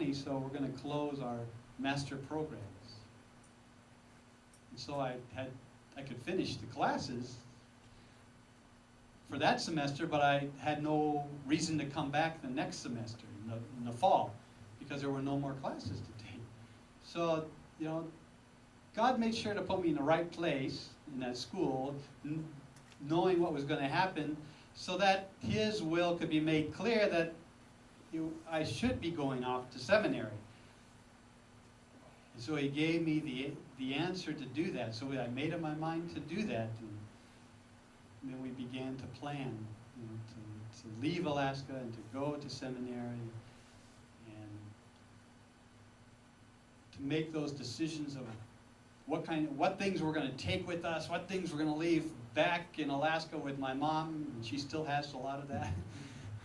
money, so we're going to close our master programs. And so I could finish the classes for that semester, but I had no reason to come back the next semester in the fall because there were no more classes to take. So, you know, God made sure to put me in the right place in that school, knowing what was going to happen, so that His will could be made clear that I should be going off to seminary. And so He gave me the answer to do that. So I made up my mind to do that. And then we began to plan, you know, to leave Alaska and to go to seminary and to make those decisions of what things we're going to take with us, what things we're going to leave back in Alaska with my mom, and she still has a lot of that.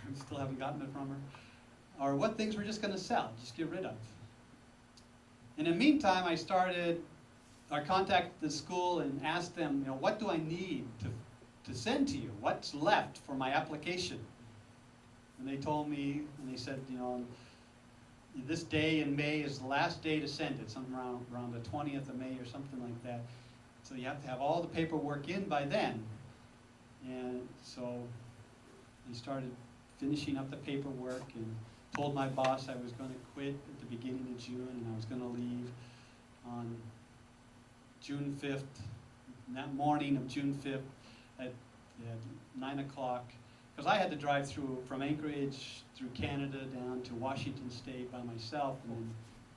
We still haven't gotten it from her. Or what things we're just going to sell, just get rid of. In the meantime, I contacted the school and asked them, you know, what do I need to send to you? What's left for my application? And they told me, and they said, you know, this day in May is the last day to send it, something around the 20th of May or something like that. So you have to have all the paperwork in by then. And so I started finishing up the paperwork and told my boss I was going to quit at the beginning of June, and I was going to leave on June 5th, that morning of June 5th at 9 o'clock. Because I had to drive through from Anchorage through Canada down to Washington State by myself and then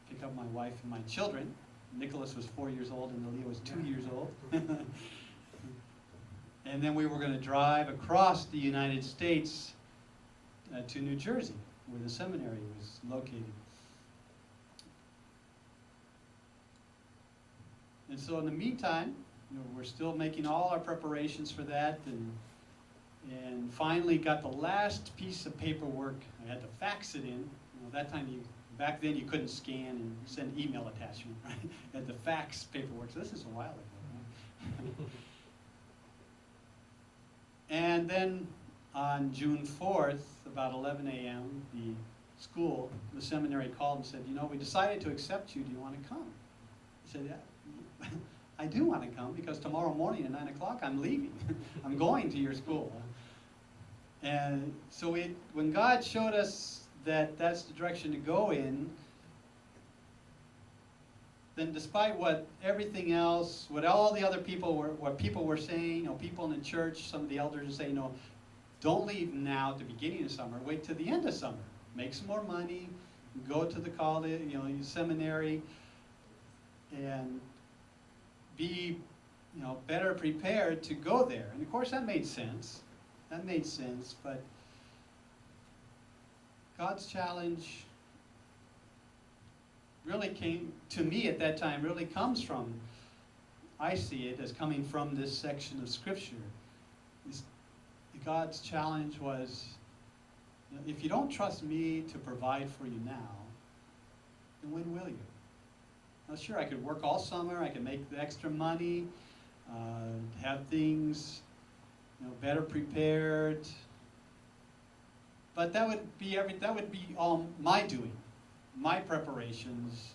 pick up my wife and my children. Nicholas was 4 years old and Leah was 2 years old. And then we were going to drive across the United States to New Jersey, where the seminary was located. And so in the meantime, you know, we're still making all our preparations for that, and finally got the last piece of paperwork. I had to fax it in. You know, that time back then you couldn't scan and send email attachment, right? You had to fax paperwork. So this is a while ago, right? And then on June 4th, about 11 a.m., the seminary called and said, you know, we decided to accept you. Do you want to come? I said, yeah, I do want to come because tomorrow morning at 9 o'clock I'm leaving. I'm going to your school. And so when God showed us that that's the direction to go in, then despite what everything else, what all the other people were saying, you know, people in the church, some of the elders would say, you know, don't leave now at the beginning of summer, wait till the end of summer. Make some more money, go to the college, you know, seminary, and be, you know, better prepared to go there. And of course that made sense. That made sense, but God's challenge really came, to me at that time, really comes from, I see it as coming from this section of Scripture. God's challenge was, you know, if you don't trust me to provide for you now, then when will you? Now sure, I could work all summer, I could make the extra money, have things, you know, better prepared, but that would be all my doing, my preparations.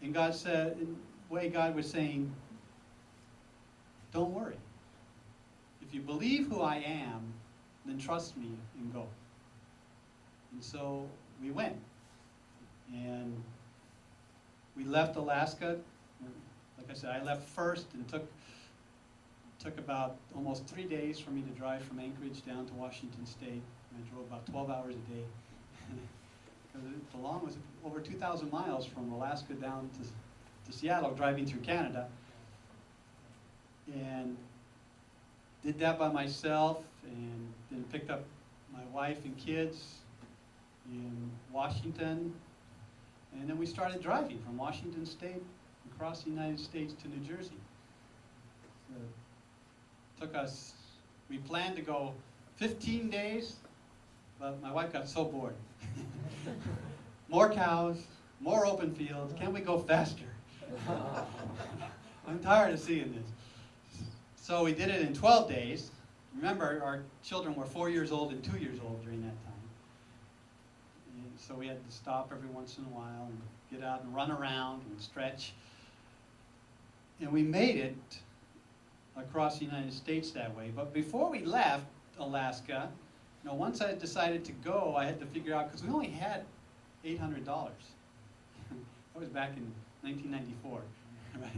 And God said, in the way God was saying, don't worry. If you believe who I am, then trust me and go. And so we went. And we left Alaska. Like I said, I left first and took about almost 3 days for me to drive from Anchorage down to Washington State. I drove about 12 hours a day. Because the long was over 2,000 miles from Alaska down to Seattle, driving through Canada. And did that by myself, and then picked up my wife and kids in Washington. And then we started driving from Washington State across the United States to New Jersey. So it took us, we planned to go 15 days, but my wife got so bored. More cows, more open fields, can't we go faster? I'm tired of seeing this. So we did it in 12 days. Remember, our children were 4 years old and 2 years old during that time. And so we had to stop every once in a while and get out and run around and stretch. And we made it across the United States that way. But before we left Alaska, you know, once I decided to go, I had to figure out, because we only had $800. That was back in 1994, right?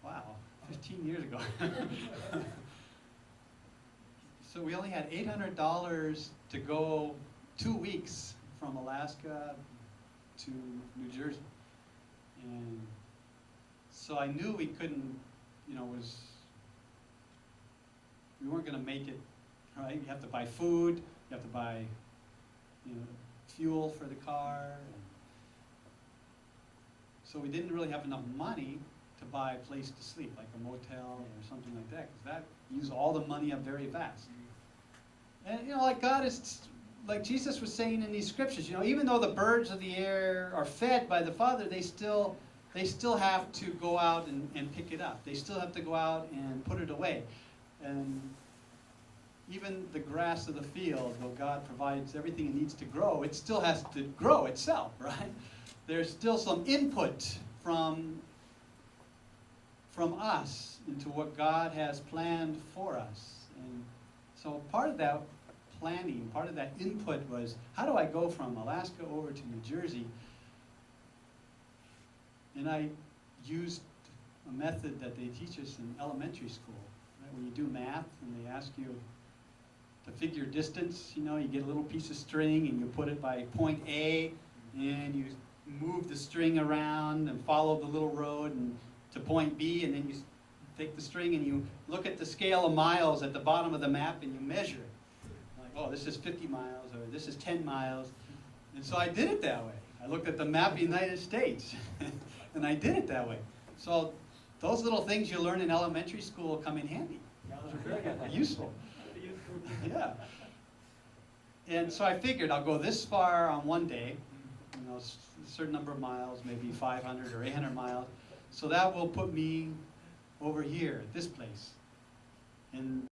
Wow, 15 years ago. So we only had $800 to go 2 weeks from Alaska to New Jersey. And so I knew we couldn't, you know, we weren't going to make it, right? You have to buy food, you have to buy, you know, fuel for the car. So we didn't really have enough money to buy a place to sleep, like a motel or something like that, because that used all the money up very fast. And you know, like God is, like Jesus was saying in these scriptures, you know, even though the birds of the air are fed by the Father, they still have to go out and pick it up. They still have to go out and put it away. And even the grass of the field, though God provides everything it needs to grow, it still has to grow itself, right? There's still some input from us into what God has planned for us. And so part of that planning, part of that input was, how do I go from Alaska over to New Jersey? And I used a method that they teach us in elementary school. Right? When you do math and they ask you to figure distance, you know, you get a little piece of string and you put it by point A and you move the string around and follow the little road and to point B, and then you take the string and you look at the scale of miles at the bottom of the map and you measure it. Like, oh, this is 50 miles or this is 10 miles. And so I did it that way. I looked at the map of the United States and I did it that way. So those little things you learn in elementary school come in handy. Those are very useful. Yeah. And so I figured I'll go this far on one day, you know, a certain number of miles, maybe 500 or 800 miles. So that will put me over here at this place. And